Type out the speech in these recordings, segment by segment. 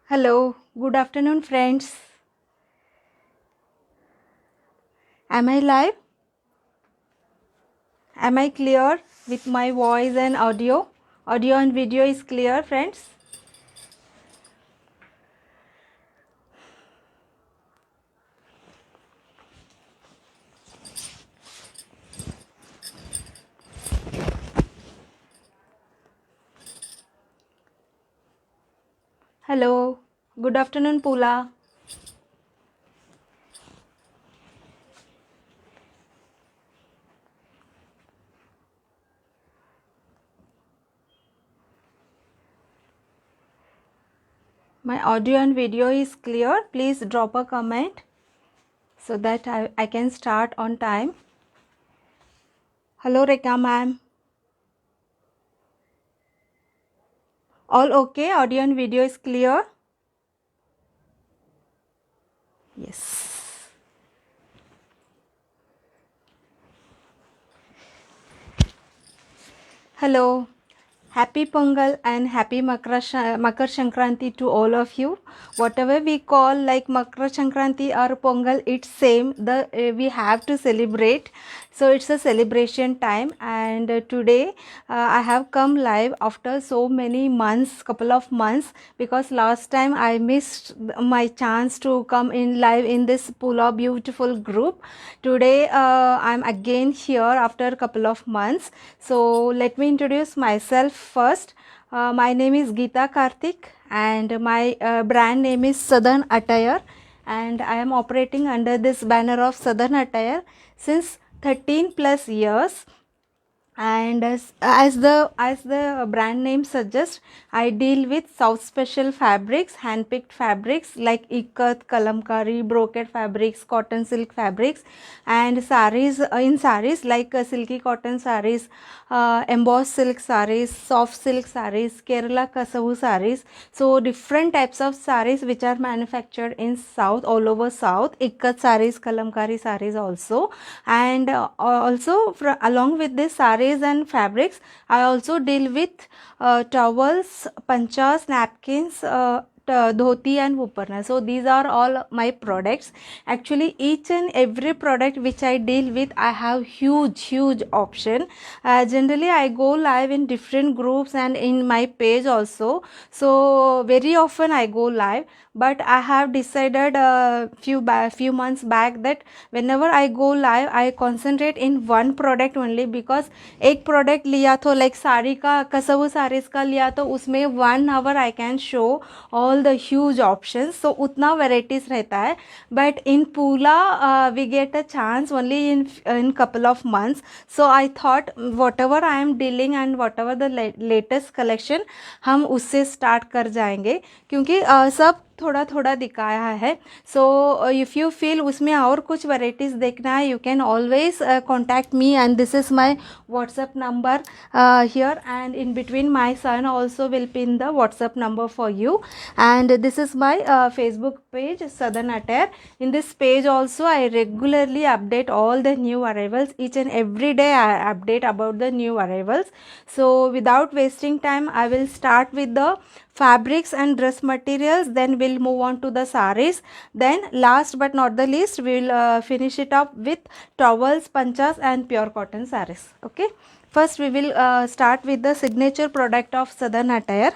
Hello, good afternoon, friends. Am I live? Am I clear with my voice and audio? Audio and video is clear, friends. Hello, good afternoon, Pula. My audio and video is clear. Please drop a comment so that I can start on time. Hello, Rekha ma'am. All okay? Audio and video is clear? Yes. Hello. Happy Pongal and happy Makar Sankranti to all of you. Whatever we call like Makar Sankranti or Pongal, it's same. We have to celebrate. So it's a celebration time, and today I have come live after so many months, couple of months, because last time I missed my chance to come in live in this Pula beautiful group. Today I'm again here after a couple of months. So let me introduce myself first. My name is Geeta Karthik, and my brand name is Southern Attire, and I am operating under this banner of Southern Attire since 13 plus years. And as the brand name suggests, I deal with South special fabrics, hand-picked fabrics like ikat, kalamkari, brocade fabrics, cotton silk fabrics, and saris. In saris like silky cotton saris, embossed silk saris, soft silk saris, Kerala kasavu saris. So different types of saris which are manufactured in South, all over South, ikat saris, kalamkari saris also. And also along with this saris and fabrics, I also deal with towels, panchas, napkins, dhoti and vuparna. So these are all my products. Actually each and every product which I deal with, I have huge option. Generally I go live in different groups and in my page also. So very often I go live, but I have decided a few months back that whenever I go live, I concentrate in one product only, because एक product लिया तो like sari का कसवू साड़ीज़ का लिया तो उसमें 1 hour I can show all the huge option. So उतना varieties रहता है, बट इन पूला we get a chance only in couple of months. So I thought whatever I am dealing and whatever the latest collection, हम उससे start कर जाएंगे, क्योंकि सब थोड़ा थोड़ा दिखाया है. सो इफ़ यू फील उसमें और कुछ वैराइटीज़ देखना है, you can always contact me, and this is my WhatsApp number here, and in between my son also will pin the WhatsApp number for you. And this is my Facebook page, Southern Attire. In this page also I regularly update all the new arrivals. Each and every day I update about the new arrivals. So without wasting time, I will start with the fabrics and dress materials, then we'll move on to the saris, then last but not the least we will finish it up with towels, panchas and pure cotton saris. Okay, first we will start with the signature product of Southern Attire.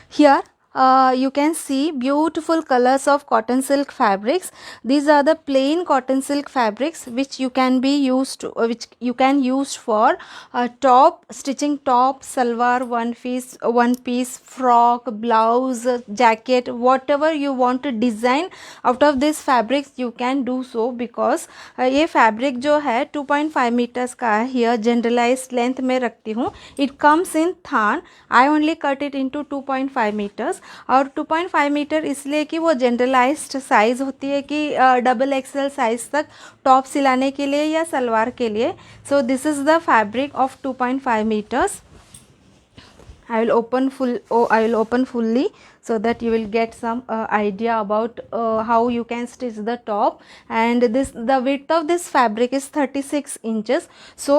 Here you can see beautiful colors of cotton silk fabrics. These are the plain cotton silk fabrics which you can be used to, which you can use for top stitching, top, salwar, one piece, frock, blouse, jacket, whatever you want to design out of these fabrics you can do so, because ये fabric जो है 2.5 meters का है. here generalized length में रखती हूँ. it comes in than. I only cut it into 2.5 meters. और 2.5 metre इसलिए कि वो जनरलाइज्ड साइज़ होती है कि डबल एक्सएल साइज़ तक टॉप सिलाने के लिए या सलवार के लिए. So this is the fabric of 2.5 metres. I will open full. Oh, I will open fully so that you will get some idea about how you can stitch the top. And this, the width of this fabric is 36 inches. So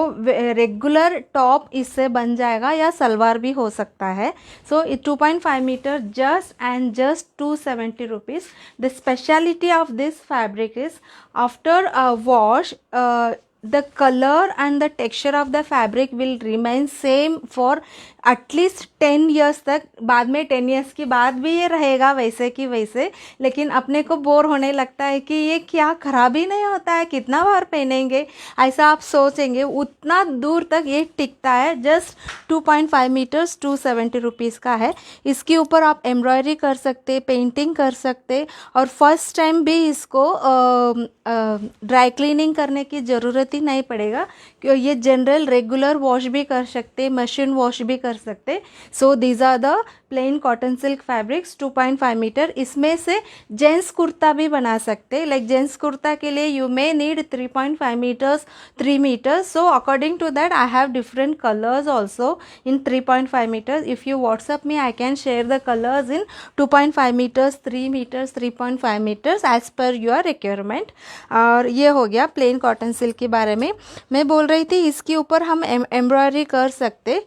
regular top इससे बन जाएगा या सलवार भी हो सकता है. So 2.5 meter just 270 rupees. The speciality of this fabric is after a wash. The color and the texture of the fabric will remain same for at least 10 years तक. बाद में 10 years के बाद भी ये रहेगा वैसे कि वैसे, लेकिन अपने को बोर होने लगता है कि ये क्या ख़राब ही नहीं होता है, कितना बार पहनेंगे, ऐसा आप सोचेंगे. उतना दूर तक ये टिकता है. जस्ट 2.5 मीटर्स 270 रुपीज़ का है. इसके ऊपर आप एम्ब्रॉयडरी कर सकते, पेंटिंग कर सकते, और फर्स्ट टाइम भी इसको ड्राई क्लीनिंग करने की ज़रूरत ही नहीं पड़ेगा. कि ये जनरल रेगुलर वॉश भी कर सकते, मशीन वॉश भी कर सकते. So these are the plain cotton silk fabrics 2.5 metre. इसमें से जेंट्स कुर्ता भी बना सकते. लाइक जेंट्स कुर्ता के लिए you may need 3.5 metres 3 metres. So according to that I have different colours also in 3.5 metres. If you WhatsApp me I can share the colours in 2.5 metres 3 metres 3.5 metres as per your requirement. और ये हो गया plane cotton silk के बारे में. मैं बोल रही थी इसके ऊपर हम एम्ब्रॉयडरी कर सकते.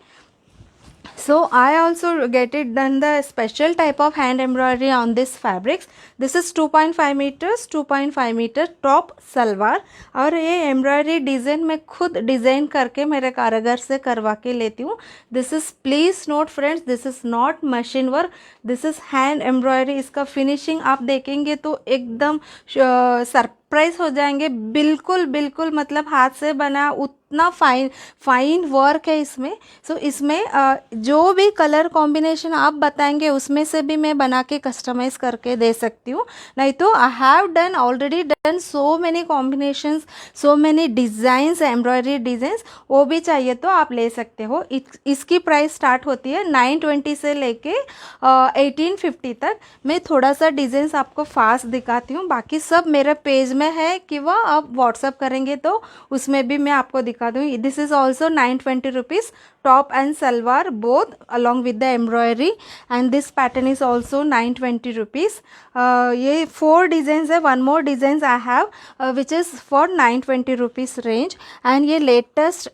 So I also get it done the special type of hand embroidery on this fabrics. This is 2.5 meters 2.5 meter top salwar. और ये एम्ब्रॉयडरी डिज़ाइन मैं खुद डिज़ाइन करके मेरे कारीगर से करवा के लेती हूँ. This is please note friends, this is not machine work, this is hand embroidery. इसका फिनिशिंग आप देखेंगे तो एकदम सरप्राइज हो जाएंगे. बिल्कुल बिल्कुल मतलब हाथ से बना उतना फाइन वर्क है इसमें. सो इसमें जो भी कलर कॉम्बिनेशन आप बताएंगे उसमें से भी मैं बना के कस्टमाइज़ करके दे सकती हूँ. नहीं तो I have done already done so many combinations, so many designs, embroidery designs. वो भी चाहिए तो आप ले सकते हो. इसकी प्राइस स्टार्ट होती है 920 से लेके 1850 तक. मैं थोड़ा सा डिज़ाइंस आपको फास्ट दिखाती हूँ, बाकी सब मेरे पेज में है कि वह आप व्हाट्सअप करेंगे तो उसमें भी मैं आपको दिखा दूँ. This is also 920 rupees top and salwar both along with the embroidery, and this pattern is also 920 rupees. ये 4 designs है. one more designs I have which is for 920 rupees range. and ये latest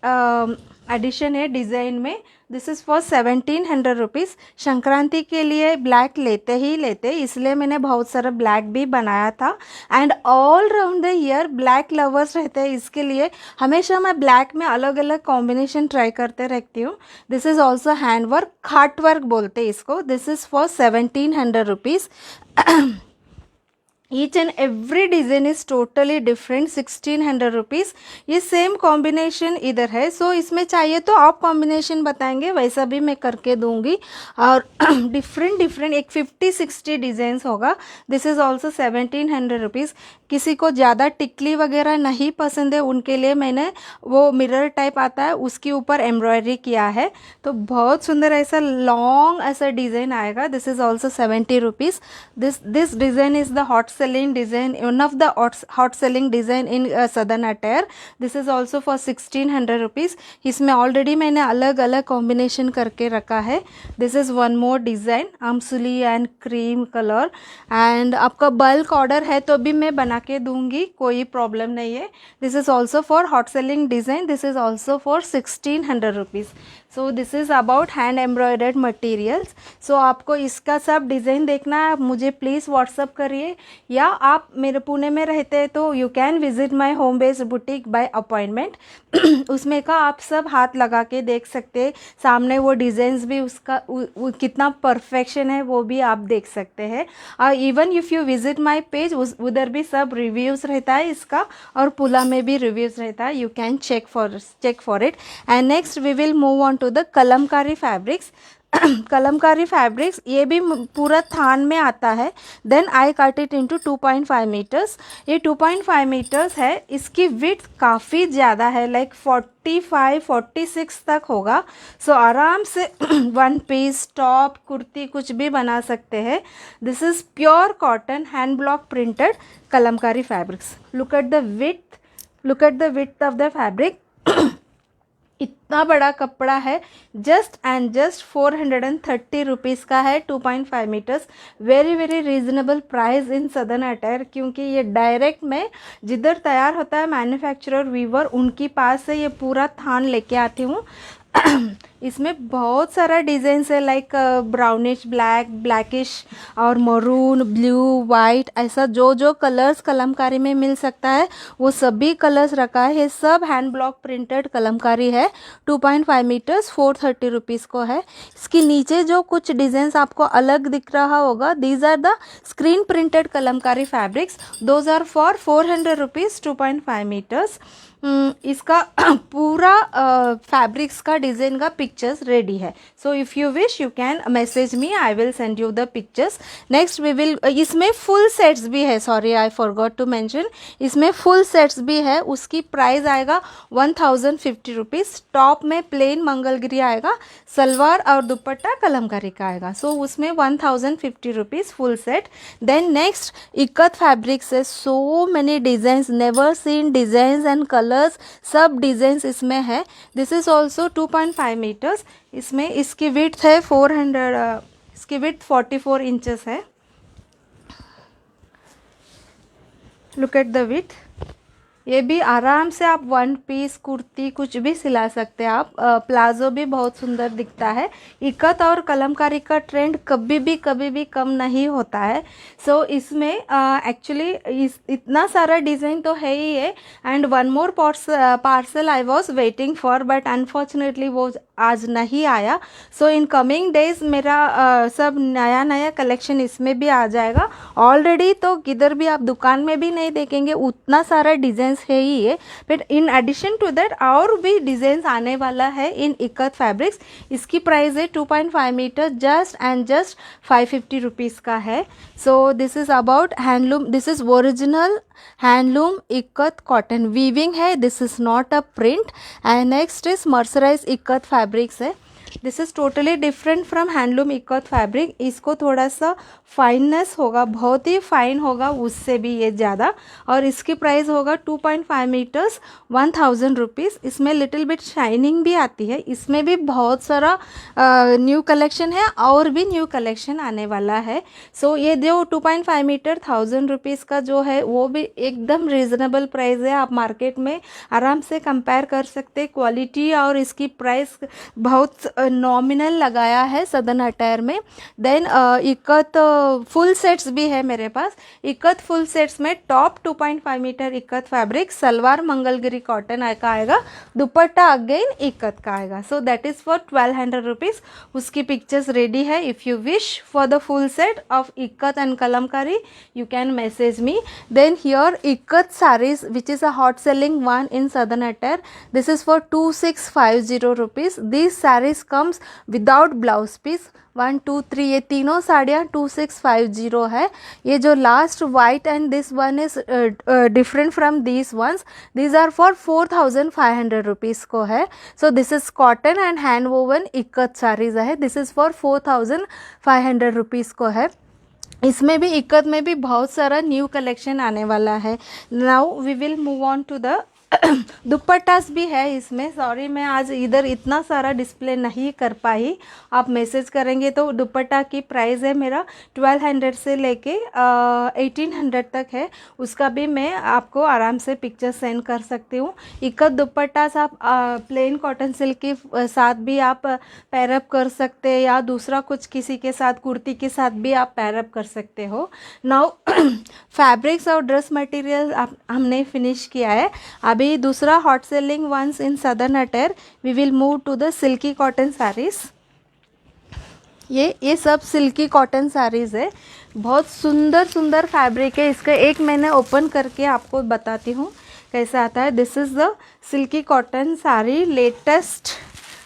addition है design में. This is for 1700 rupees. Sankranti के लिए black लेते ही लेते, इसलिए मैंने बहुत सारा ब्लैक भी बनाया था. And all round the year black lovers रहते हैं, इसके लिए हमेशा मैं ब्लैक में अलग अलग कॉम्बिनेशन ट्राई करते रहती हूँ. This is also hand work, खाट वर्क बोलते हैं इसको. This is for 1700 rupees. Each and every design is totally different. 1600 rupees. ये सेम कॉम्बिनेशन इधर है. सो इसमें चाहिए तो आप कॉम्बिनेशन बताएंगे, वैसा भी मैं करके दूंगी. और डिफरेंट एक 50-60 डिज़ाइंस होगा. This is also 1700 rupees. किसी को ज़्यादा टिकली वगैरह नहीं पसंद है उनके लिए मैंने वो मिरर टाइप आता है उसके ऊपर एम्ब्रॉयडरी किया है. तो बहुत सुंदर ऐसा लॉन्ग ऐसा डिज़ाइन आएगा. This is also 70 rupees. This design is the hot selling design, one of the hot selling design in southern attire. this is also for 1600 rupees. इसमें ऑलरेडी मैंने अलग अलग कॉम्बिनेशन करके रखा है. This is one more design, आमसुली and cream colour. And आपका bulk order है तो भी मैं बना के दूंगी, कोई प्रॉब्लम नहीं है. This is also for hot selling design. This is also for 1600 rupees. So this is about hand embroidered materials. So आपको इसका सब डिज़ाइन देखना है, आप मुझे प्लीज़ व्हाट्सअप करिए, या आप मेरे पुणे में रहते हैं तो you can visit my home based boutique bye appointment. उसमें का आप सब हाथ लगा के देख सकते हैं. सामने वो डिज़ाइंस भी उसका कितना परफेक्शन है वो भी आप देख सकते हैं. और even if you visit my page उधर भी सब रिव्यूज़ रहता है इसका, और पुला में भी रिव्यूज़ रहता है. You can check for it. And next we will move on to the kalamkari fabrics. Kalamkari fabrics ये भी पूरा थान में आता है. Then I cut it into 2.5 metres. ये 2.5 मीटर्स है. इसकी विड्थ काफ़ी ज़्यादा है, लाइक 45-46 तक होगा. सो आराम से वन पीस टॉप कुर्ती कुछ भी बना सकते हैं. This is pure cotton hand block printed kalamkari fabrics. Look at the width of the fabric. इतना बड़ा कपड़ा है, जस्ट एंड जस्ट 430 रुपीज़ का है, 2.5 metres. Very very reasonable price in southern attire, क्योंकि ये डायरेक्ट में जिधर तैयार होता है मैन्युफैक्चरर वीवर उनकी पास से ये पूरा थान लेके आती हूँ। इसमें बहुत सारा डिज़ाइंस है, लाइक ब्राउनिश ब्लैक, ब्लैकिश और मरून, ब्लू, वाइट, ऐसा जो जो कलर्स कलमकारी में मिल सकता है वो सभी कलर्स रखा है। ये सब हैंड ब्लॉक प्रिंटेड कलमकारी है, 2.5 मीटर्स, 430 रुपीज़ को है। इसके नीचे जो कुछ डिज़ाइंस आपको अलग दिख रहा होगा, these are the screen printed kalamkari fabrics, those are for 400 rupees, 2.5 metres. इसका पूरा फैब्रिक्स का डिज़ाइन का पिक्चर्स रेडी है। So if you wish you can message me, I will send you the pictures. Next we will, इसमें full sets भी है, sorry I forgot to mention, इसमें full sets भी है। उसकी प्राइस आएगा 1050 रुपीज़। टॉप में प्लेन मंगलगिरी आएगा, सलवार और दुपट्टा कलमकारी का आएगा। सो उसमें 1050 rupees full set. Then next ikat fabrics है, so many designs, never seen designs and colours, सब डिज़ाइंस इसमें है। This is also 2.5 metres. इसमें इसकी विड्थ है 400, इसकी विड्थ 44 इंचेस है। Look at the width. ये भी आराम से आप वन पीस कुर्ती कुछ भी सिला सकते हैं आप। प्लाजो भी बहुत सुंदर दिखता है। इक्कत और कलमकारी का ट्रेंड कभी भी कम नहीं होता है। सो इसमें एक्चुअली इतना सारा डिज़ाइन तो है ही है। And one more parcel I was waiting for, but unfortunately वो आज नहीं आया। सो इन कमिंग डेज मेरा सब नया नया कलेक्शन इसमें भी आ जाएगा। ऑलरेडी तो किधर भी आप दुकान में भी नहीं देखेंगे, उतना सारा डिज़ाइंस है ही है। But in addition to that और भी डिज़ाइंस आने वाला है इन इक्कत फैब्रिक्स। इसकी प्राइस है 2.5 metre, just and just 550 rupees का है। So this is about handloom, this is original handloom ikat cotton weaving है, this is not a print. And next is mercerise ikat fabrics है। This is totally different from handloom ikat fabric. इसको थोड़ा सा fineness होगा, बहुत ही fine होगा, उससे भी ये ज़्यादा। और इसकी प्राइस होगा 2.5 मीटर्स, 1000 रुपीज़। इसमें लिटिल बिट शाइनिंग भी आती है। इसमें भी बहुत सारा न्यू कलेक्शन है और भी न्यू कलेक्शन आने वाला है। सो ये जो 2.5 मीटर 1000 रुपीज़ का जो है वो भी एकदम रीज़नेबल प्राइस है। आप मार्केट में आराम से कंपेयर कर सकते। क्वालिटी और इसकी प्राइस बहुत नॉमिनल लगाया है सदर्न अटायर में। देन इक्कत फुल सेट्स भी है मेरे पास। इक्कत फुल सेट्स में top 2.5 metre ikat fabric, salwar Mangalagiri cotton का आएगा, दुपट्टा अगेन इक्कत का आएगा। So that is for 1200 rupees. उसकी पिक्चर्स रेडी है। If you wish for the full set of ikat and kalamkari, you can message me. Then here ikat sarees, which is a hot selling one in southern attire. This is for 2650 rupees. These sarees comes without blouse piece. 1 2 3 ये तीनों साड़ियाँ 2650 है। ये जो last white and this one is different from these ones. These are for 4500 rupees को है। So this is cotton and hand woven ikat saris है। This is for 4500 rupees को है। इसमें भी इक्कत में भी बहुत सारा न्यू कलेक्शन आने वाला है। Now we will move on to the dupattas भी है इसमें। सॉरी मैं आज इधर इतना सारा डिस्प्ले नहीं कर पाई। आप मैसेज करेंगे तो दुपट्टा की प्राइस है मेरा 1200 से लेके 1800 तक है। उसका भी मैं आपको आराम से पिक्चर सेंड कर सकती हूँ। इक्कत दुपट्टास आप प्लेन कॉटन सिल्क के साथ भी आप पैरअप कर सकते हैं, या दूसरा कुछ किसी के साथ कुर्ती के साथ भी आप पैरअप कर सकते हो। नाउ फैब्रिक्स और ड्रेस मटेरियल हमने फिनिश किया है। अभी दूसरा hot selling ones in southern attire, we will move to the silky cotton saris. ये सब सिल्की कॉटन साड़ीज़ है। बहुत सुंदर सुंदर फैब्रिक है। इसका एक मैंने ओपन करके आपको बताती हूँ कैसा आता है। This is the silky cotton sari,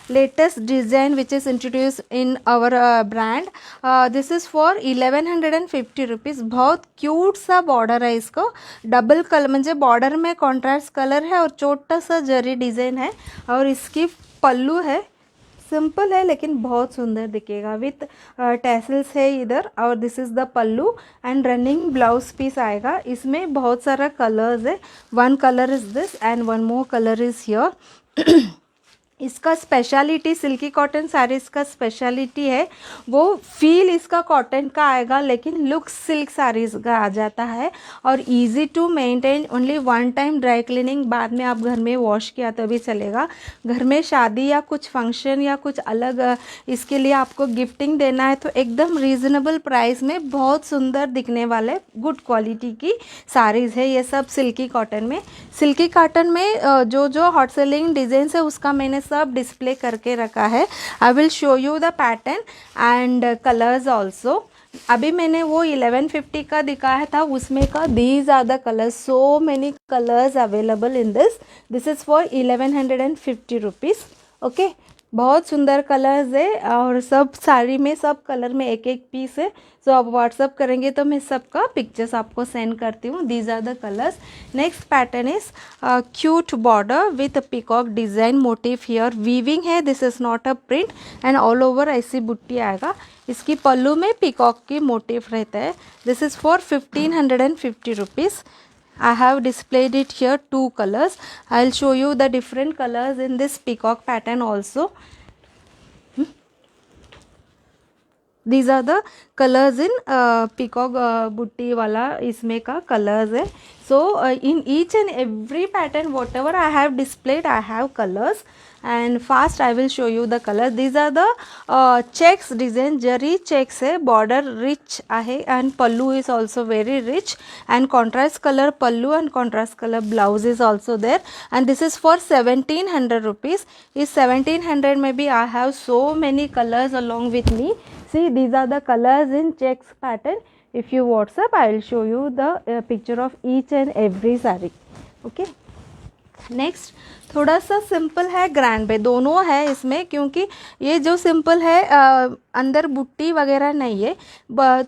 latest design which is introduced in our brand. This is for 1150 rupees. बहुत क्यूट सा बॉर्डर है। इसको डबल कलर म्हणजे बॉर्डर में कॉन्ट्रास्ट कलर है और छोटा सा जरी डिज़ाइन है। और इसकी पल्लू है, सिंपल है लेकिन बहुत सुंदर दिखेगा, विथ टैसल्स है इधर। और this is the pallu and running blouse piece आएगा। इसमें बहुत सारा कलर्स है। One colour is this and one more colour is here. इसका स्पेशलिटी, सिल्की कॉटन साड़ीज़ का स्पेशलिटी है वो फील इसका कॉटन का आएगा लेकिन लुक सिल्क साड़ीज़ का आ जाता है, और easy to maintain, only one time dry cleaning, बाद में आप घर में वॉश किया तो भी चलेगा। घर में शादी या कुछ फंक्शन या कुछ अलग इसके लिए आपको गिफ्टिंग देना है तो एकदम रीज़नेबल प्राइस में बहुत सुंदर दिखने वाले गुड क्वालिटी की साड़ीज़ है ये सब सिल्की कॉटन में। सिल्की कॉटन में जो जो हॉट सेलिंग डिज़ाइन है उसका मैंने सब डिस्प्ले करके रखा है। I will show you the pattern and colours also. अभी मैंने वो 1150 का दिखाया था, उसमें का these are the colours, so many colours available in this is for 1150 rupees. Okay, बहुत सुंदर कलर्स है और सब साड़ी में सब कलर में एक एक पीस है। सो आप व्हाट्सअप करेंगे तो मैं सबका पिक्चर्स आपको सेंड करती हूँ। These are the colours. Next pattern is cute border with peacock design motif here, weaving है, this is not a print and all over ऐसी बुट्टी आएगा। इसकी पल्लू में पीकॉक की मोटिव रहता है। This is for 1550 rupees. I have displayed it here two colors. I'll show you the different colors in this peacock pattern also. These are the colors in peacock butti wala इसमें का colors है। So in each and every pattern whatever I have displayed I have colors and fast I will show you the color. These are the checks design, zari checks है, border rich आहे and pallu is also very rich and contrast color pallu and contrast color blouse is also there and this is for 1700 rupees. Is 1700 maybe I have so many colors along with me. See, these are the colors in checks pattern. If you WhatsApp I will show you the picture of each and every saree. Okay. Next थोड़ा सा simple है, grand पे दोनों है इसमें, क्योंकि ये जो सिंपल है अंदर बुट्टी वगैरह नहीं है,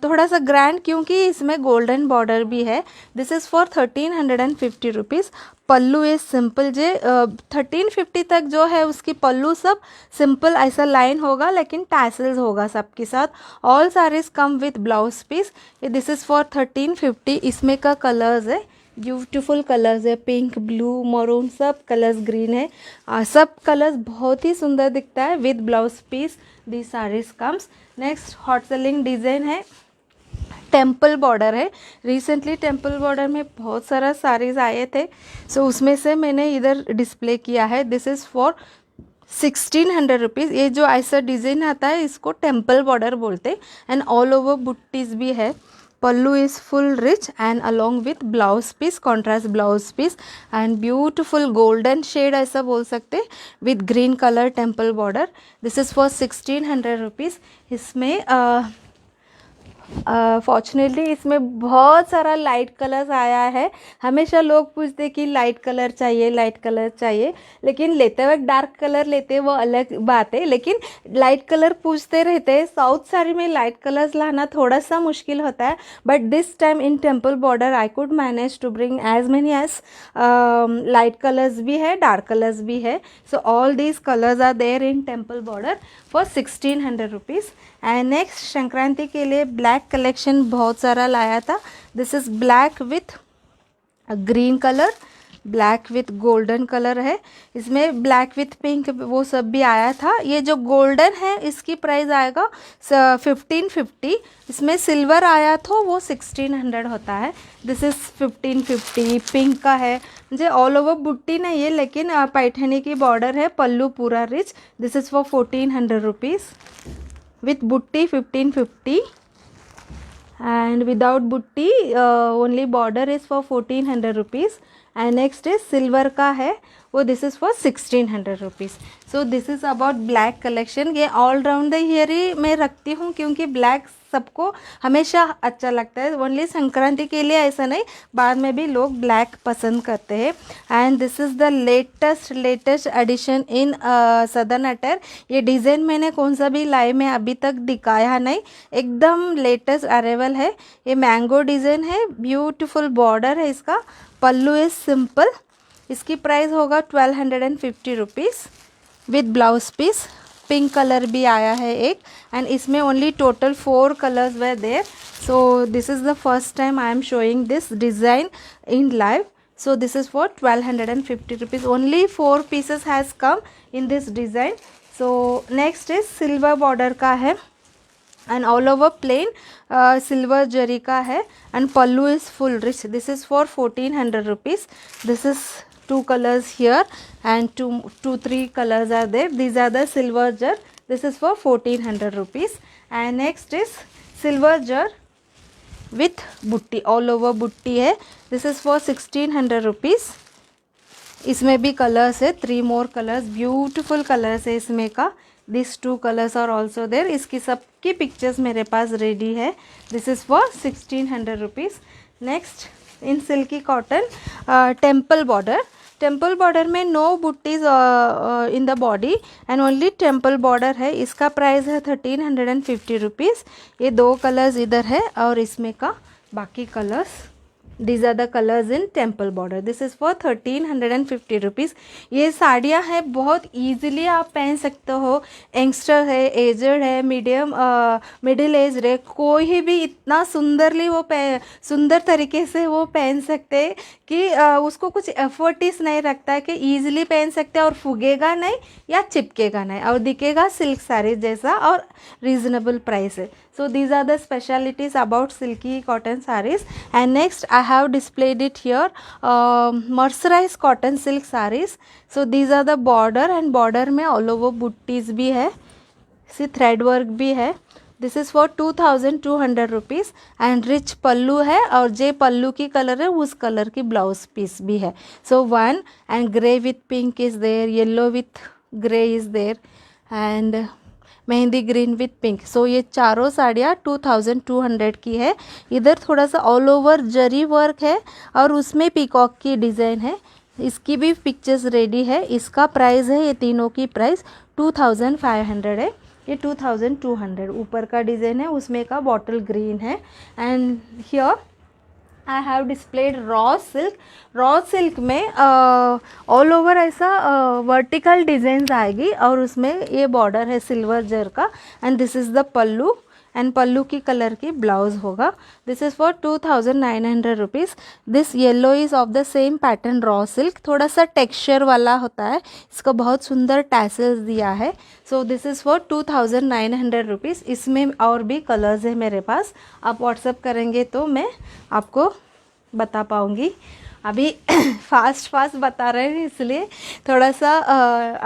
थोड़ा सा ग्रैंड क्योंकि इसमें गोल्डन बॉर्डर भी है। This is for 1350 rupees. Pallu is simple जे 1350 तक जो है उसकी पल्लू सब सिंपल ऐसा लाइन होगा लेकिन टैसल्स होगा सबके साथ। All saris come with blouse piece. This is for 1350। इसमें का कलर्स है ब्यूटीफुल कलर्स है, पिंक ब्लू मरून सब कलर्स, ग्रीन है, सब कलर्स बहुत ही सुंदर दिखता है with blouse piece. The saris comes. Next hot selling design है, टेम्पल बॉर्डर है। रिसेंटली टेम्पल बॉर्डर में बहुत सारा साड़ीज आए थे, सो उसमें से मैंने इधर डिस्प्ले किया है। This is for 1600 rupees. ये जो ऐसा डिज़ाइन आता है इसको टेम्पल बॉर्डर बोलते एंड ऑल ओवर बुट्टीज भी है। Pallu is full rich and along with blouse piece, contrast blouse piece and beautiful golden shade ऐसा बोल सकते with green colour temple border. This is for 1600 rupees. इसमें फॉर्चुनेटली इसमें बहुत सारा लाइट कलर्स आया है। हमेशा लोग पूछते कि लाइट कलर चाहिए, लाइट कलर चाहिए, लेकिन लेते वक्त डार्क कलर लेते वो अलग बात है, लेकिन लाइट कलर पूछते रहते हैं। साउथ साड़ी में लाइट कलर्स लाना थोड़ा सा मुश्किल होता है, but this time in temple border I could manage to bring as many as light colours भी है, डार्क कलर्स भी है। So all these colours are there in temple border for 1600 rupees. And next Sankranti के लिए black collection बहुत सारा लाया था। This is black with green colour, black with golden colour है, इसमें ब्लैक विथ पिंक वो सब भी आया था। ये जो गोल्डन है इसकी प्राइस आएगा 1550। इसमें सिल्वर आया तो वो 1600 होता है। This is 1550। पिंक का है, मुझे ऑल ओवर बुट्टी नहीं है लेकिन पैठनी की बॉर्डर है, पल्लू पूरा rich. This is for 1400 rupees with butti 1550 and without butti only border is for 1400 rupees and next is silver का है वो this is for 1600 rupees. So this is about black collection. ये ऑल राउंड ईयर ही मैं रखती हूँ क्योंकि black सबको हमेशा अच्छा लगता है, ओनली संक्रांति के लिए ऐसा नहीं, बाद में भी लोग ब्लैक पसंद करते हैं। And this is the latest edition in southern attire. ये डिज़ाइन मैंने कौन सा भी लाइव में अभी तक दिखाया नहीं, एकदम लेटेस्ट अरेवल है। ये मैंगो डिज़ाइन है, ब्यूटीफुल बॉर्डर है इसका, पल्लू इज़ सिंपल। इसकी प्राइस होगा 1250 rupees with blouse piece. Pink colour भी आया है एक एंड इसमें only total 4 colours were there. So this is the first time I am showing this design in live. So this is for 1250 rupees. Only 4 pieces has come in this design. So next is silver border का है and all over plain silver जरी का है and pallu is full rich. This is for 1400 rupees. This is 2 colors here and 3 colors are there. These are the silver jar. This is for 1400 rupees. And next is silver jar with बुट्टी, all over बुट्टी है. This is for 1600 rupees. इसमें भी colours है, 3 more colors, beautiful colours है इसमें का. This 2 colors are also there. इसकी सबकी पिक्चर्स मेरे पास रेडी है. This is for 1600 rupees. Next in silky cotton temple border. Temple border में no buttis in the body and only temple border है. इसका प्राइस है 1350 रुपीज़. ये 2 कलर्स इधर है और इसमें का बाकी colours. These are the colors in temple border. This is for 1350 rupees. ये साड़ियाँ हैं, बहुत easily आप पहन सकते हो. यंगस्टर है, एजड है, मीडियम मिडिल एज है, कोई भी इतना सुंदरली वो सुंदर तरीके से वो पहन सकते हैं कि उसको कुछ एफर्टिस नहीं रखता है, कि ईजिली पहन सकते हैं और फूगेगा नहीं या चिपकेगा नहीं और दिखेगा सिल्क साड़ी जैसा और रीजनेबल प्राइस है. So these are the specialities about silky cotton sarees. And next I have displayed it here, mercerized cotton silk sarees. So these are the border and border में all over butties भी है, सी thread work भी है. This is for 2200 rupees and rich पल्लू है और जे पल्लू की colour है उस कलर की ब्लाउज पीस भी है. So one and grey with pink is there, yellow with grey is there and mehndi green with pink. So ये चारों साड़ियाँ 2200 की है. इधर थोड़ा सा ऑल ओवर जरी वर्क है और उसमें पीकॉक की डिज़ाइन है. इसकी भी पिक्चर्स रेडी है. इसका प्राइस है, ये तीनों की प्राइस 2500 है. ये 2200. ऊपर का डिज़ाइन है, उसमें का बॉटल ग्रीन है. And here I have displayed raw silk. Raw silk में ऑल ओवर ऐसा वर्टिकल डिज़ाइंस आएगी और उसमें ये बॉर्डर है सिल्वर जर का and this is the pallu and pallu की कलर की ब्लाउज होगा. This is for 2900 rupees. This yellow is of the same pattern raw silk. थोड़ा सा टेक्सचर वाला होता है, इसका बहुत सुंदर टैसल्स दिया है. So this is for 2900 rupees. इसमें और भी कलर्स है मेरे पास. आप व्हाट्सअप करेंगे तो मैं आपको बता पाऊँगी. अभी फास्ट बता रहे हैं इसलिए थोड़ा सा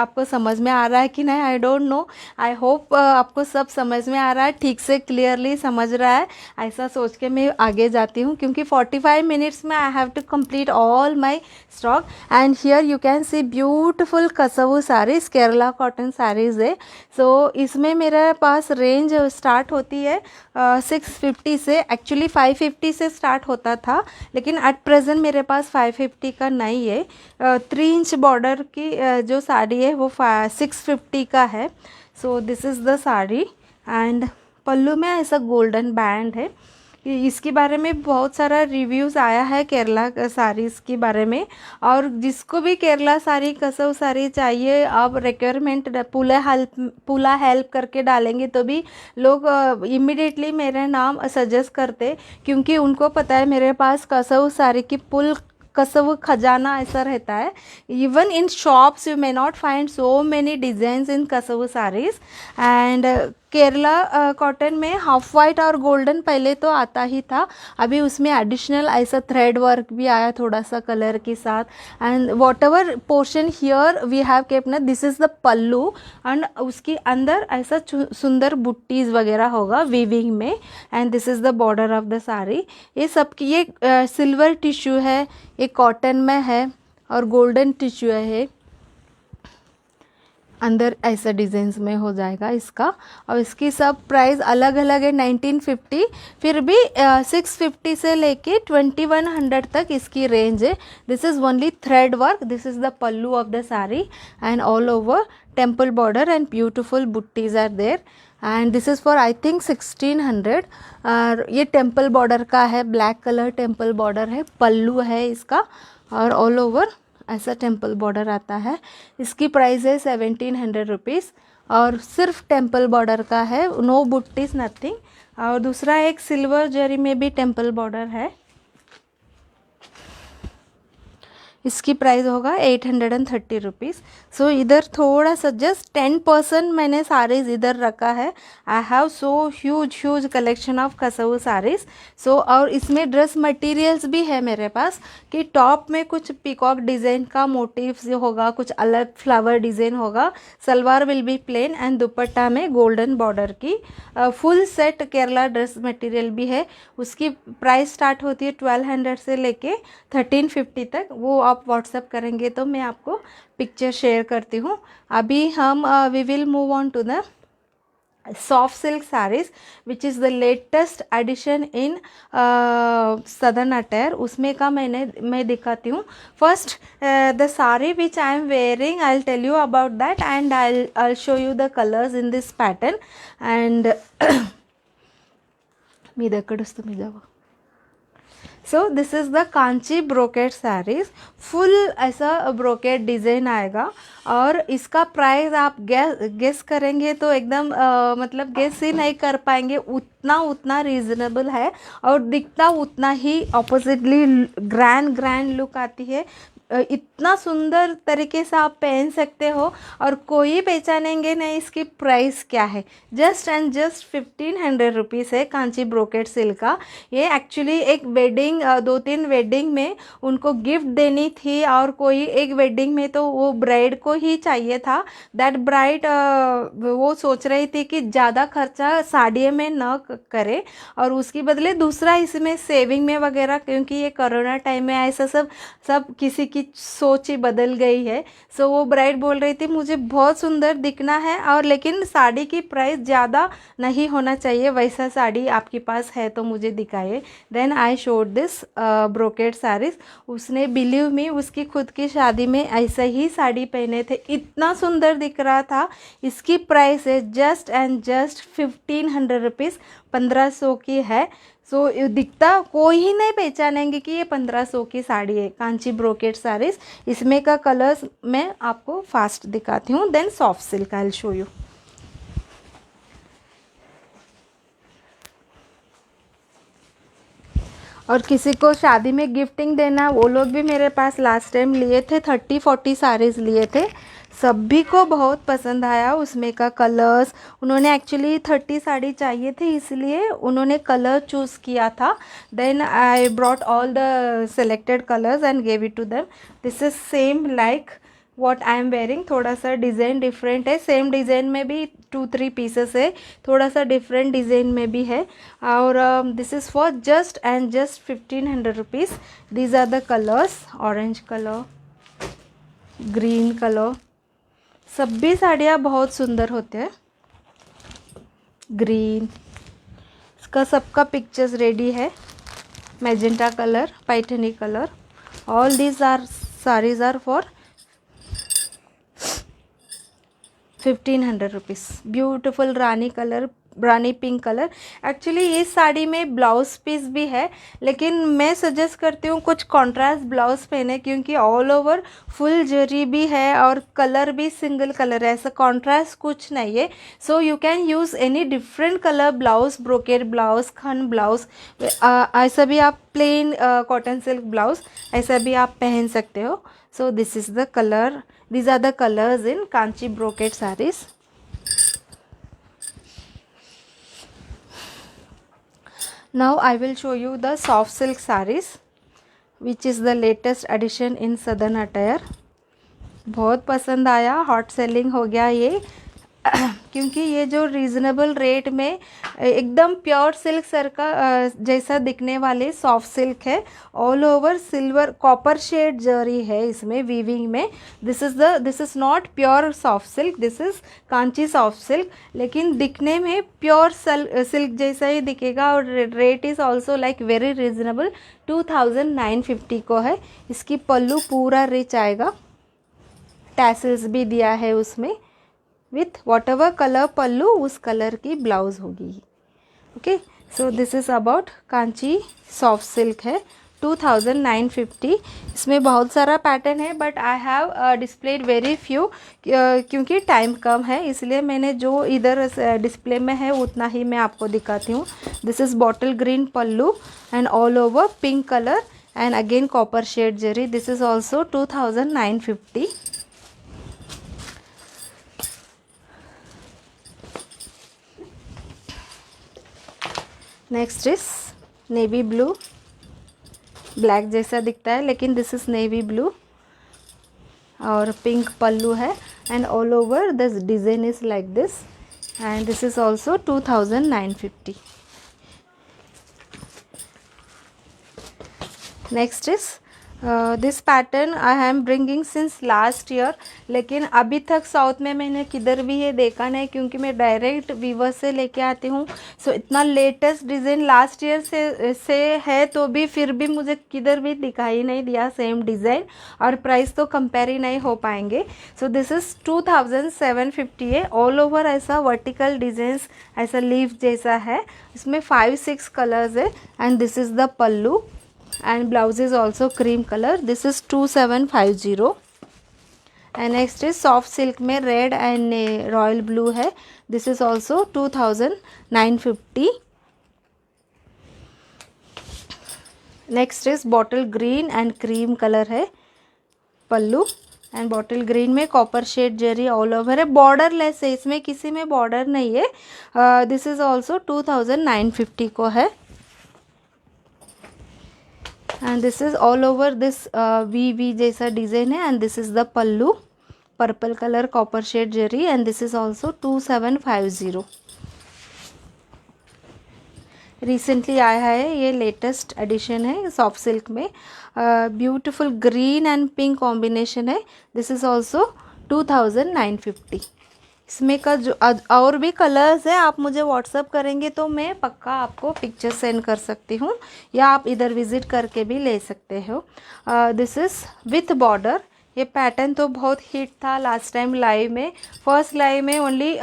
आपको समझ में आ रहा है कि नहीं, I don't know. I hope आपको सब समझ में आ रहा है, ठीक से क्लियरली समझ रहा है. ऐसा सोच के मैं आगे जाती हूँ क्योंकि 45 मिनट्स में I have to complete all my stock. And here you can see beautiful kasavu saris, Kerala cotton saris है. सो इसमें मेरे पास रेंज स्टार्ट होती है 650 से. एक्चुअली 550 से स्टार्ट होता था, लेकिन एट प्रेजेंट मेरे पास 550 का नहीं है. 3 इंच बॉर्डर की जो साड़ी है वो 650 का है. So this is the sari and pallu में ऐसा गोल्डन बैंड है. इसके बारे में बहुत सारा रिव्यूज़ आया है केरला साड़ीज़ के बारे में. और जिसको भी केरला साड़ी कसव साड़ी चाहिए, आप रिक्वायरमेंट पूरा हेल्प करके डालेंगे तो भी लोग इमीडिएटली मेरा नाम सजेस्ट करते, क्योंकि उनको पता है मेरे पास कसव साड़ी की पुल कसव खजाना ऐसा रहता है. Even in shops you may not find so many designs in kasavu saris. And Kerala cotton में हाफ वाइट और गोल्डन पहले तो आता ही था, अभी उसमें एडिशनल ऐसा थ्रेड वर्क भी आया थोड़ा सा कलर के साथ. And whatever portion here we have kept ना, this is the pallu and उसके अंदर ऐसा सुंदर बुट्टीज़ वगैरह होगा वीविंग में. And this is the border of the sari. ये सबकी ये सिल्वर टिश्यू है, ये कॉटन में है और गोल्डन टिश्यू है. अंदर ऐसा डिज़ाइंस में हो जाएगा इसका. और इसकी सब प्राइस अलग अलग है. 1950 फिर भी 650 से लेके 2100 तक इसकी रेंज है. This is only thread work. This is the pallu of the sari and all over temple border and beautiful buttis are there. And this is for I think 1600. ये टेम्पल बॉर्डर का है, ब्लैक कलर टेम्पल बॉर्डर है, पल्लू है इसका और all over ऐसा temple border आता है. इसकी प्राइस है 1700 रुपीज़ और सिर्फ टेम्पल बॉर्डर का है, नो बुट्टीज नथिंग. और दूसरा एक सिल्वर जरी में भी टेम्पल बॉर्डर है. इसकी प्राइस होगा 830 रुपीज़। सो इधर थोड़ा सा जस्ट 10% मैंने साड़ीज़ इधर रखा है। I have so huge collection of kasavu saris. So और इसमें ड्रेस मटेरियल्स भी है मेरे पास कि टॉप में कुछ पीकॉक डिज़ाइन का मोटिव्स होगा, कुछ अलग फ्लावर डिज़ाइन होगा, salwar will be plain and dupatta में गोल्डन बॉर्डर की full set Kerala dress material भी है। उसकी प्राइस स्टार्ट होती है 1200 से लेके 1350 तक। वो आप व्हाट्सएप करेंगे तो मैं आपको पिक्चर शेयर करती हूँ। अभी हम we will move on to the soft silk saris which is the latest edition in southern attire. उसमें का मैं दिखाती हूँ। First the sari which I am wearing, I will tell you about that and I show you the colours in this pattern and मी दक्कड़ुस्तू मी जावा। So this is the Kanchi brocade saris. Full ऐसा ब्रोकेट डिज़ाइन आएगा और इसका प्राइस आप guess करेंगे तो एकदम मतलब गेस ही नहीं कर पाएंगे, उतना रीज़नेबल है और दिखता उतना ही ऑपोजिटली ग्रैंड लुक आती है। इतना सुंदर तरीके से आप पहन सकते हो और कोई पहचानेंगे नहीं इसकी प्राइस क्या है। जस्ट एंड जस्ट 1500 रुपीज़ है कांची ब्रोकेट सिल्क का। ये एक्चुअली एक वेडिंग 2-3 वेडिंग में उनको गिफ्ट देनी थी और कोई एक वेडिंग में तो वो ब्राइड को ही चाहिए था। दैट ब्राइड वो सोच रही थी कि ज़्यादा खर्चा साड़ी में न करे और उसके बदले दूसरा इसमें सेविंग में वगैरह, क्योंकि ये कोरोना टाइम में ऐसा सब किसी की सोच ही बदल गई है। सो वो ब्राइड बोल रही थी मुझे बहुत सुंदर दिखना है और लेकिन साड़ी की प्राइस ज़्यादा नहीं होना चाहिए, वैसा साड़ी आपके पास है तो मुझे दिखाइए। Then I showed this brocade saris. उसने बिलीव मी उसकी खुद की शादी में ऐसा ही साड़ी पहने थे, इतना सुंदर दिख रहा था। इसकी प्राइस है जस्ट एंड जस्ट 1500 रुपीज़, 1500 की है। सो दिखता कोई ही नहीं पहचानेंगे कि ये 1500 की साड़ी है, कांची ब्रोकेट साड़ीज़। इसमें का कलर्स मैं आपको फास्ट दिखाती हूँ। Then soft silk I will show you. और किसी को शादी में गिफ्टिंग देना, वो लोग भी मेरे पास लास्ट टाइम लिए थे, 30-40 साड़ीज़ लिए थे, सभी को बहुत पसंद आया। उसमें का कलर्स उन्होंने एक्चुअली 30 साड़ी चाहिए थे इसलिए उन्होंने कलर चूज़ किया था। Then I brought all the selected colours and gave it to them. This is same like what I am wearing. थोड़ा सा डिज़ाइन डिफरेंट है, सेम डिज़ाइन में भी 2-3 पीसेस है, थोड़ा सा डिफरेंट डिज़ाइन में भी है। और this is for just and just 1500 rupees. These are the colours, orange colour, green colour, सभी साड़ियाँ बहुत सुंदर होते हैं। ग्रीन, इसका सबका पिक्चर्स रेडी है। Magenta colour, Paithani colour, all these are saris are for 1500 rupees. Beautiful rani colour, rani pink colour. Actually इस साड़ी में ब्लाउज पीस भी है, लेकिन मैं सजेस्ट करती हूँ कुछ कॉन्ट्रास्ट ब्लाउज पहने, क्योंकि ऑल ओवर फुल जरी भी है और कलर भी सिंगल कलर है, ऐसा कॉन्ट्रास्ट कुछ नहीं है। So you can use any different colour blouse, brocade blouse, खन ब्लाउज, ऐसा भी आप प्लेन कॉटन सिल्क ब्लाउज ऐसा भी आप पहन सकते हो। सो this is the colour, these are the colors in Kanchi brocade sarees. Now I will show you the soft silk sarees which is the latest addition in southern attire. बहुत पसंद आया, hot selling हो गया ये क्योंकि ये जो reasonable rate में एकदम प्योर सिल्क सर का जैसा दिखने वाले सॉफ्ट सिल्क है। All over silver copper shade जरी है इसमें वीविंग में। This is not pure soft silk, this is Kanchi soft silk, लेकिन दिखने में प्योर सिल्क जैसा ही दिखेगा। और rate is also like very reasonable, 2950 को है। इसकी पल्लू पूरा रिच आएगा, टैसल्स भी दिया है उसमें, विथ वॉट एवर कलर पल्लू उस कलर की ब्लाउज होगी। Okay, so this is about Kanchi soft silk है, 2950। इसमें बहुत सारा पैटर्न है but I have displayed very few, क्योंकि टाइम कम है इसलिए मैंने जो इधर डिस्प्ले में है उतना ही मैं आपको दिखाती हूँ। This is bottle green pallu and all over pink colour and again copper shade zari. This is also 2950. Next is navy blue, black जैसा दिखता है लेकिन दिस इज नेवी ब्लू और पिंक पल्लू है and all over this design is like this and this is also 2950. Next is this pattern I am bringing since last year, लेकिन अभी तक south में मैंने किधर भी ये देखा नहीं क्योंकि मैं डायरेक्ट वीवर से लेके आती हूँ. सो इतना लेटेस्ट डिज़ाइन लास्ट ईयर से है तो भी फिर भी मुझे किधर भी दिखाई नहीं दिया सेम डिज़ाइन, और प्राइस तो कंपेयर ही नहीं हो पाएंगे. सो दिस इज़ 2750 है. ऑल ओवर ऐसा वर्टिकल डिज़ाइंस ऐसा लीफ जैसा है, इसमें 5-6 कलर्स है and this is the pallu and blouse is also cream color. This is 2750. and next is soft silk में red and royal blue है. This is also 2950. next is bottle green and cream color है पल्लू and bottle green में copper shade जरी all over है. Border less है, इसमें किसी में border नहीं है. दिस इज ऑल्सो 2950 को है and this is all over this V जैसा डिज़ाइन है and this is the pallu purple colour copper shade zari and this is also 2750. Recently आया है, ये लेटेस्ट एडिशन है सॉफ्ट सिल्क में. Beautiful green and pink combination है. This is also 2950. इसमें का जो और भी कलर्स है आप मुझे व्हाट्सअप करेंगे तो मैं पक्का आपको पिक्चर सेंड कर सकती हूँ या आप इधर विज़िट करके भी ले सकते हो. This is with border. ये पैटर्न तो बहुत हिट था लास्ट टाइम लाइव में. फर्स्ट लाइव में only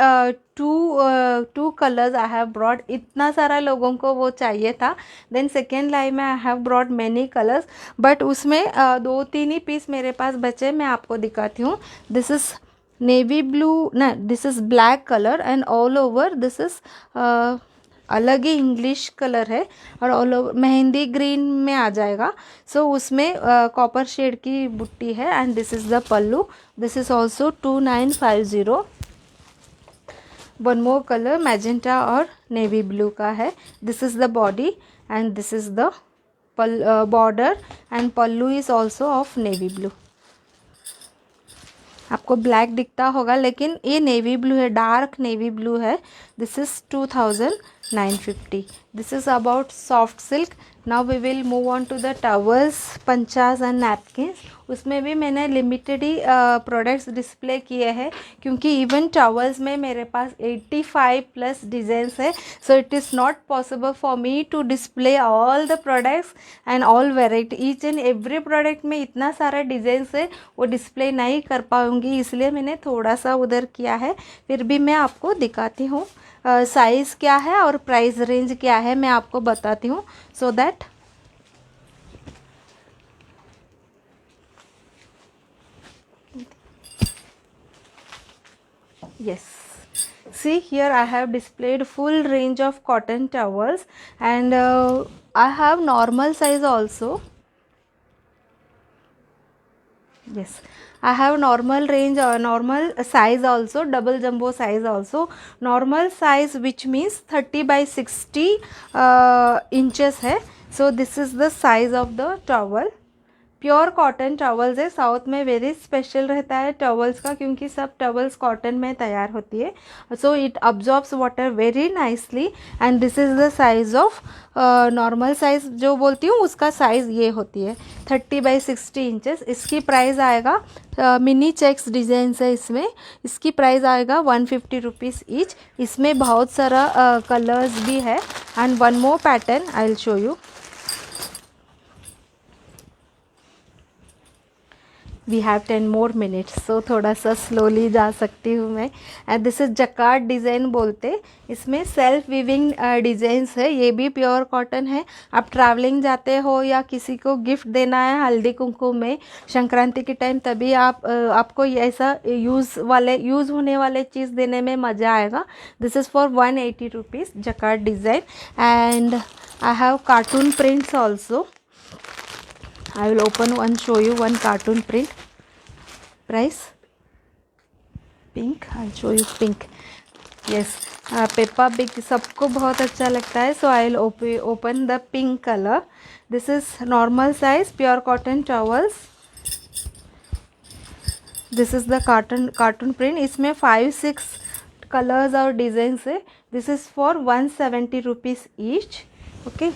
two colours I have brought. इतना सारा लोगों को वो चाहिए था. देन सेकेंड लाइव में I have brought many colours but उसमें 2-3 ही पीस मेरे पास बचे. मैं आपको दिखाती हूँ. दिस इज़ नेवी ब्लू ना, this is black colour and all over this is अलग ही इंग्लिश कलर है और ऑल ओवर मेहंदी ग्रीन में आ जाएगा. सो उसमें कॉपर शेड की बुट्टी है and this is the pallu. This is also 2950. One more colour magenta और नेवी ब्लू का है. This is the body and this is the border and pallu is also of navy blue. आपको ब्लैक दिखता होगा लेकिन ये नेवी ब्लू है, dark navy blue है. This is 2950. This is about soft silk. Now we will move on to the towels, panchas and napkins. उसमें भी मैंने लिमिटेड ही प्रोडक्ट्स डिस्प्ले किए हैं क्योंकि इवन टॉवल्स में मेरे पास 85 प्लस डिज़ाइंस है. So it is not possible for me to display all the products and all variety. Each and every product में इतना सारा डिज़ाइंस है वो डिस्प्ले नहीं कर पाऊँगी, इसलिए मैंने थोड़ा सा उधर किया है. फिर भी मैं आपको दिखाती हूँ साइज़ क्या है और प्राइस रेंज क्या है मैं आपको बताती हूँ so that yes. See here I have displayed full range of cotton towels and I have normal size also. Yes, I have normal range or normal size also, double jumbo size also. Normal size which means 30 by 60 inches है. So this is the size of the towel. Pure cotton towels है. South में very special रहता है towels का क्योंकि सब towels cotton में तैयार होती है. So it absorbs water very nicely and this is the size of normal size जो बोलती हूँ उसका साइज़ ये होती है 30 by 60 इंचेस. इसकी प्राइस आएगा मिनी चेक्स डिज़ाइन है इसमें. इसकी प्राइस आएगा 150 रुपीज़ ईच. इसमें बहुत सारा कलर्स भी है and one more pattern I will show you. We have 10 more minutes so थोड़ा सा स्लोली जा सकती हूँ मैं. And this is jacquard design बोलते. इसमें सेल्फ वीविंग डिज़ाइंस है. ये भी प्योर कॉटन है. आप ट्रैवलिंग जाते हो या किसी को गिफ्ट देना है हल्दी कुमकुम में संक्रांति के टाइम तभी आपको ऐसा यूज़ होने वाले चीज़ देने में मज़ा आएगा. This is for 180 rupees jacquard design and I have cartoon prints also. I will open one, show you one cartoon print. Price pink. I'll show you pink. Yes, Peppa pig सबको बहुत अच्छा लगता है. So I will open the pink colour. This is normal size pure cotton towels. This is the cartoon print. इसमें 5-6 colours और designs है. This is for 170 rupees each. Okay.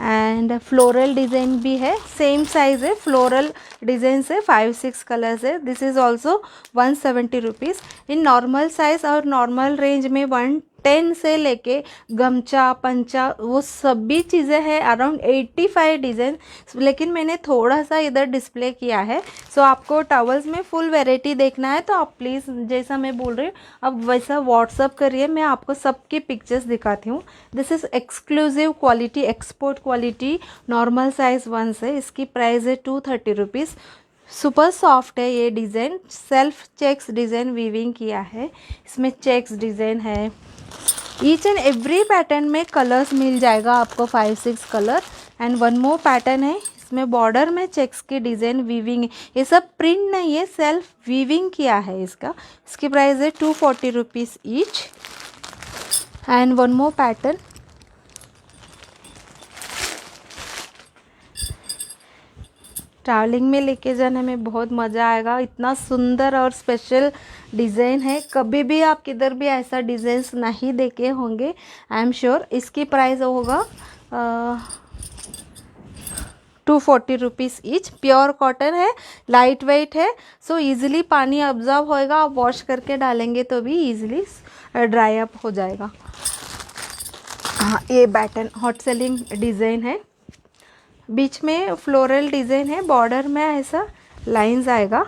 And floral design भी है, सेम साइज़ है. Floral design है, 5-6 colours है. This is also 170 rupees. In normal size और normal range में 110 से लेके गमछा पंचा वो सभी चीज़ें हैं. Around 85 design. लेकिन मैंने थोड़ा सा इधर डिस्प्ले किया है. सो आपको टॉवल्स में फुल वैरायटी देखना है तो आप प्लीज़ जैसा मैं बोल रही हूँ अब वैसा व्हाट्सअप करिए. मैं आपको सबकी पिक्चर्स दिखाती हूँ. This is exclusive quality, export quality, normal size one से. इसकी प्राइस है 230 रुपीज़. सुपर सॉफ्ट है ये design. Self checks design weaving किया है. इसमें चेक्स डिज़ाइन है. ईच एंड एवरी पैटर्न में कलर्स मिल जाएगा आपको, 5-6 colour. And one more pattern है, इसमें बॉर्डर में चेक्स की डिज़ाइन वीविंग है. ये सब प्रिंट नहीं है, सेल्फ वीविंग किया है इसका. इसकी प्राइस है 240 rupees each. And one more pattern. Travelling में लेके जाने में बहुत मज़ा आएगा. इतना सुंदर और स्पेशल डिज़ाइन है. कभी भी आप किधर भी ऐसा डिज़ाइंस नहीं देखे होंगे, आई एम श्योर. इसकी प्राइस होगा 240 रुपीज़ ईच. प्योर कॉटन है, लाइट वेट है. सो ईज़िली पानी ऑब्जर्व होएगा. आप वॉश करके डालेंगे तो भी ईज़िली ड्राई अप हो जाएगा. हाँ, ये पैटर्न हॉट सेलिंग डिज़ाइन है. बीच में फ्लोरल डिज़ाइन है, बॉर्डर में ऐसा लाइंस आएगा.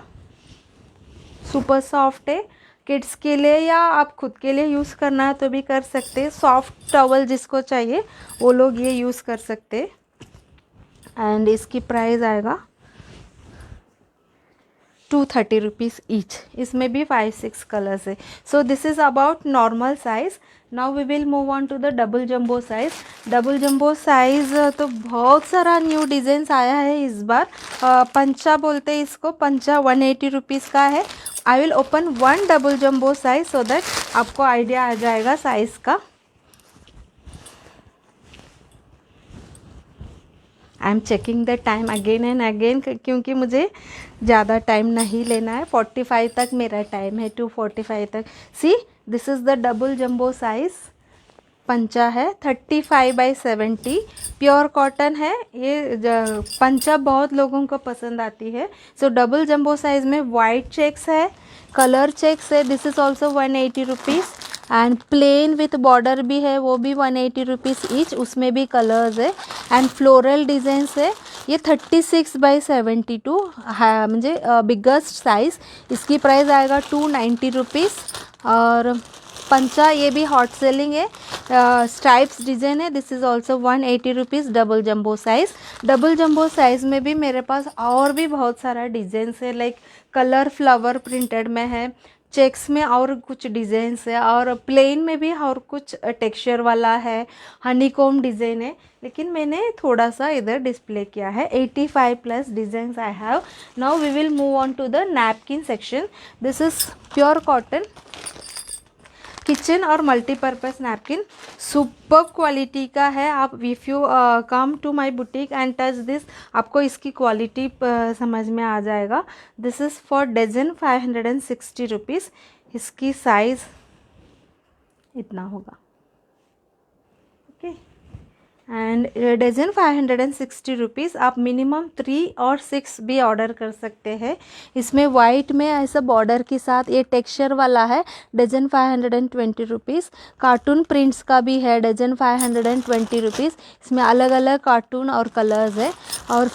सुपर सॉफ्ट है. किड्स के लिए या आप खुद के लिए यूज़ करना है तो भी कर सकते हैं. सॉफ्ट टॉवल जिसको चाहिए वो लोग ये यूज़ कर सकते. एंड इसकी प्राइस आएगा 230 रुपीज़ ईच. इसमें भी 5-6 कलर्स है. So this is about normal size. Now we will move on to the double jumbo size. Double jumbo size तो बहुत सारा न्यू डिज़ाइंस आया है इस बार. पंचा बोलते हैं इसको. पंचा 180 रुपीज़ का है. I will open one double jumbo size so that आपको आइडिया आ जाएगा साइज़ का. I am checking the time again and again क्योंकि मुझे ज़्यादा टाइम नहीं लेना है. 45 तक मेरा टाइम है, 2:45 तक. See this is the double jumbo size. पंचा है 35/70. प्योर कॉटन है ये. पंचा बहुत लोगों को पसंद आती है. सो डबल जंबो साइज़ में वाइट चेक्स है, कलर चेक्स है. This is also 180 rupees. And plain with border भी है, वो भी 180 रुपीज़ ईच. उसमें भी कलर्स है. एंड फ्लोरल डिज़ाइंस है. ये 36/72 है, म्हणजे बिगेस्ट साइज़. इसकी प्राइस आएगा 290 रुपीज़. और पंचा ये भी हॉट सेलिंग है. स्ट्राइप्स डिज़ाइन है. This is also 180 rupees double jumbo size. Double jumbo size में भी मेरे पास और भी बहुत सारा डिज़ाइंस है. लाइक कलर फ्लावर प्रिंटेड में है, चेक्स में और कुछ डिज़ाइंस है, और प्लेन में भी और कुछ टेक्सचर वाला है. हनीकॉम डिज़ाइन है. लेकिन मैंने थोड़ा सा इधर डिस्प्ले किया है. 85 plus designs I have. Now we will move on to the napkin section. This is pure cotton kitchen और मल्टीपर्पज़ नैपकिन. सुपर क्वालिटी का है. आप if you come to my boutique and touch this, आपको इसकी quality समझ में आ जाएगा. This is for dozen 560 rupees. इसकी साइज़ इतना होगा. ओके. And dozen 560 rupees. आप मिनिमम 3 और 6 भी ऑर्डर कर सकते हैं. इसमें वाइट में ऐसा बॉर्डर के साथ ये टेक्सचर वाला है. Dozen 520 rupees. कार्टून प्रिंट्स का भी है. Dozen 520 rupees. इसमें अलग अलग कार्टून और कलर्स है. और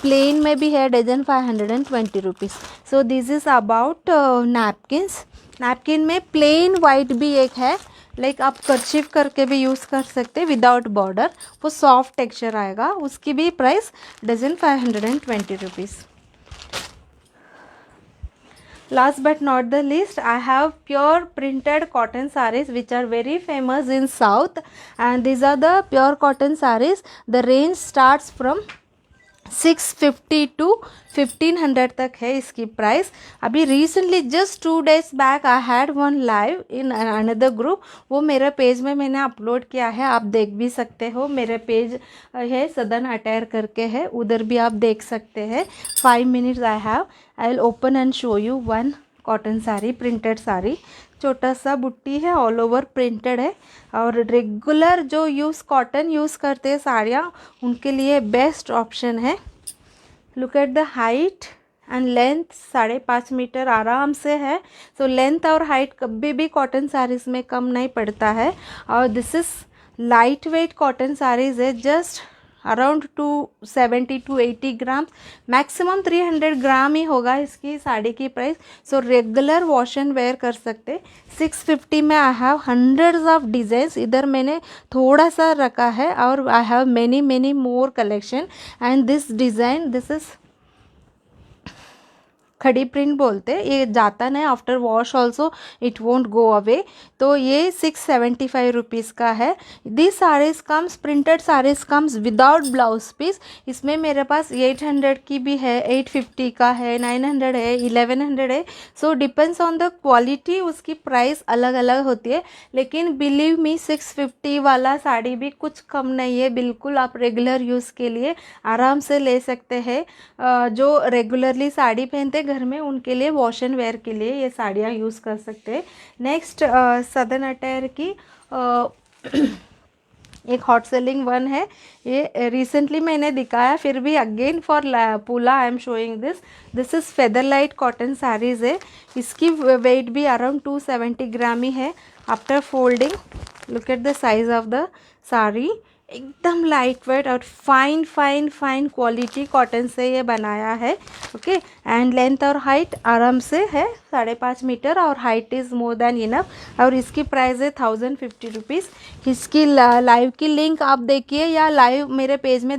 प्लेन में भी है. Dozen 520 rupees. So this is about napkins. Napkin में प्लेन वाइट भी एक है. लाइक आप कर्चिफ करके भी यूज़ कर सकते हैं विदाउट बॉर्डर. वो सॉफ्ट टेक्सचर आएगा. उसकी भी price dozen 520 rupees. Last but not the least, I have pure printed cotton sarees which are very famous in South, and these are the pure cotton sarees. The range starts from 650 to 1500 तक है इसकी price. अभी recently just 2 days back I had one live in another group, वो मेरे page में मैंने upload किया है, आप देख भी सकते हो। मेरे पेज है सदर्न अटायर करके है, उधर भी आप देख सकते हैं। 5 minutes I will open and show you one cotton sari, printed sari. छोटा सा बुट्टी है, ऑल ओवर प्रिंटेड है, और रेगुलर जो कॉटन यूज़ करते हैं साड़ियाँ, उनके लिए बेस्ट ऑप्शन है। Look at the height and length, 5.5 metre आराम से है। सो लेंथ और हाइट कभी भी कॉटन साड़ीज में कम नहीं पड़ता है। और this is light weight cotton saris है, just around 270 to 80 gram, maximum 300 gram ही होगा इसकी साड़ी की प्राइस। So regular wash and wear कर सकते। 650 में I have hundreds of designs, इधर मैंने थोड़ा सा रखा है, और I have many more collection. And this design, this is khadi print बोलते, ये जाता नहीं, after wash also it won't go away. तो ये 675 रुपीज़ का है। This saris comes, printed saris comes without blouse piece. इसमें मेरे पास 800 की भी है, 850 का है, 900 है, 1100 है। So depends on the quality, उसकी प्राइस अलग अलग होती है। लेकिन बिलीव मी, 650 वाला साड़ी भी कुछ कम नहीं है, बिल्कुल आप रेगुलर यूज़ के लिए आराम से ले सकते हैं। जो रेगुलरली साड़ी पहनते घर में, उनके लिए वॉश एंड वेयर के लिए ये साड़ियाँ यूज़ कर सकते हैं। नेक्स्ट सदर्न अटायर की एक हॉट सेलिंग वन है, ये रिसेंटली मैंने दिखाया, फिर भी अगेन फॉर पूला आई am showing this is feather light cotton saris है। इसकी वेट भी अराउंड 270 ग्राम ही है। After folding, look at the size of the sari, एकदम लाइट वेट और फाइन क्वालिटी कॉटन से ये बनाया है। ओके, एंड लेंथ और हाइट आराम से है 5.5 मीटर, और height is more than enough. और इसकी प्राइस है 1050 रुपीज़। इसकी लाइव की लिंक आप देखिए, या लाइव मेरे पेज में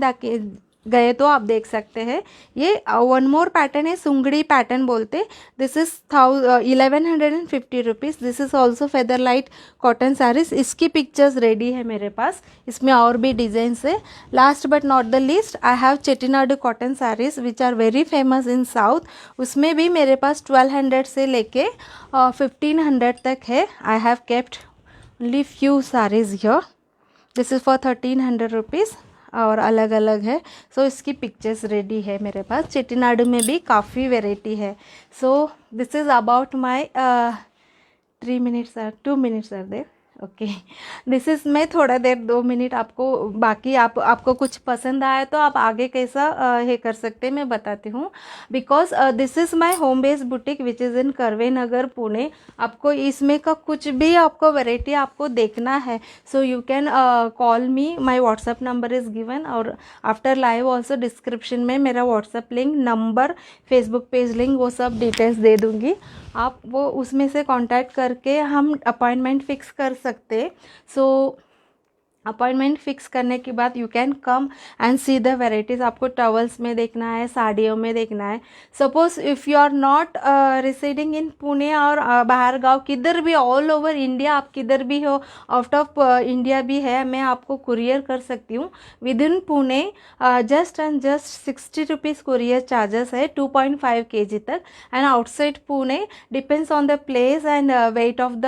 गए तो आप देख सकते हैं। ये वन मोर पैटर्न है, सुंगड़ी पैटर्न बोलते। This is 1150 rupees. This is also feather light cotton saris. इसकी पिक्चर्स रेडी है मेरे पास, इसमें और भी डिज़ाइंस है। Last but not the least, I have Chettinad cotton saris which are very famous in south. उसमें भी मेरे पास 1200 से लेके 1500 तक है। I have kept only few saris here. This is for 1300 rupees, और अलग अलग है। सो इसकी पिक्चर्स रेडी है मेरे पास। चेटीनाडु में भी काफ़ी वेराइटी है। So this is about my 3 minutes or 2 minutes are there। Okay, this is, मैं थोड़ा देर 2 मिनट आपको, बाकी आपको कुछ पसंद आया तो आप आगे कैसा ये कर सकते हैं मैं बताती हूँ। Because this is my home based boutique which is in करवे नगर पुणे। आपको इसमें का कुछ भी आपको वैरायटी आपको देखना है, so you can call me, my WhatsApp number is given, और आफ्टर लाइव ऑल्सो डिस्क्रिप्शन में मेरा WhatsApp link, number, Facebook page link, वो सब डिटेल्स दे दूँगी। आप वो उसमें से कांटेक्ट करके हम अपॉइंटमेंट फिक्स कर सकते। सो अपॉइंटमेंट फिक्स करने के बाद you can come and see the varieties. आपको टॉवल्स में देखना है, साड़ियों में देखना है। Suppose if you are not residing in Pune और बाहर गाँव, किधर भी, ऑल ओवर इंडिया, आप किधर भी हो, आउट ऑफ इंडिया भी है, मैं आपको कुरियर कर सकती हूँ with in Pune. Just and just 60 rupees courier charges है, 2.5 kg तक। And outside Pune depends on the place and weight of the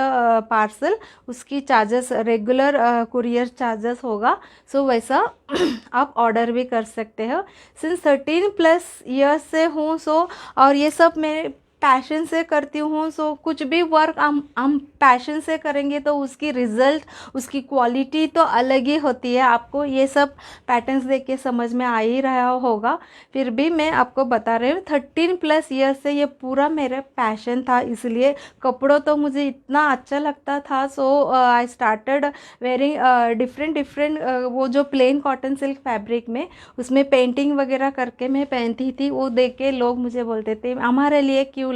parcel, उसकी चार्जेस रेगुलर कुरियर चार्जेस होगा। सो वैसा आप ऑर्डर भी कर सकते हो। सिंस 13+ ईयर्स से हूँ, सो और ये सब मैं पैशन से करती हूँ। सो कुछ भी वर्क हम पैशन से करेंगे तो उसकी रिज़ल्ट, उसकी क्वालिटी तो अलग ही होती है। आपको ये सब पैटर्न्स देख के समझ में आ ही रहा होगा, फिर भी मैं आपको बता रही हूँ। 13+ ईयर्स से ये पूरा मेरा पैशन था, इसलिए कपड़ों तो मुझे इतना अच्छा लगता था। सो आई स्टार्टेड वेयरिंग डिफरेंट वो जो प्लेन कॉटन सिल्क फैब्रिक में, उसमें पेंटिंग वगैरह करके मैं पहनती थी। वो देख के लोग मुझे बोलते थे, हमारे लिए क्यों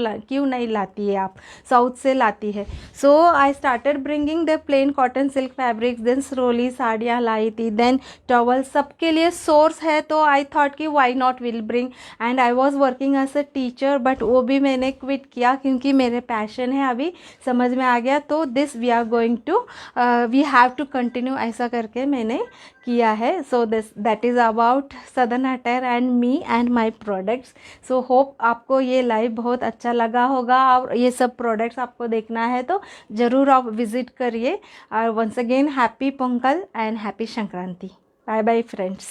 नहीं लाती है, आप साउथ से लाती है। So I started bringing the plain cotton silk fabrics, then slowly साड़ियाँ लाई थी, देन टॉवल, सबके लिए सोर्स है। तो आई थॉट कि why not will bring, and I was working as a teacher, but वो भी मैंने क्विट किया क्योंकि मेरे पैशन है, अभी समझ में आ गया। तो this we are going to, we have to continue, ऐसा करके मैंने किया है. So this that is about southern attire and me and my products. So hope आपको ये लाइव बहुत अच्छा लगा होगा, और ये सब प्रोडक्ट्स आपको देखना है तो ज़रूर आप विज़िट करिए. और once again happy Pongal and happy Sankranti. Bye bye friends.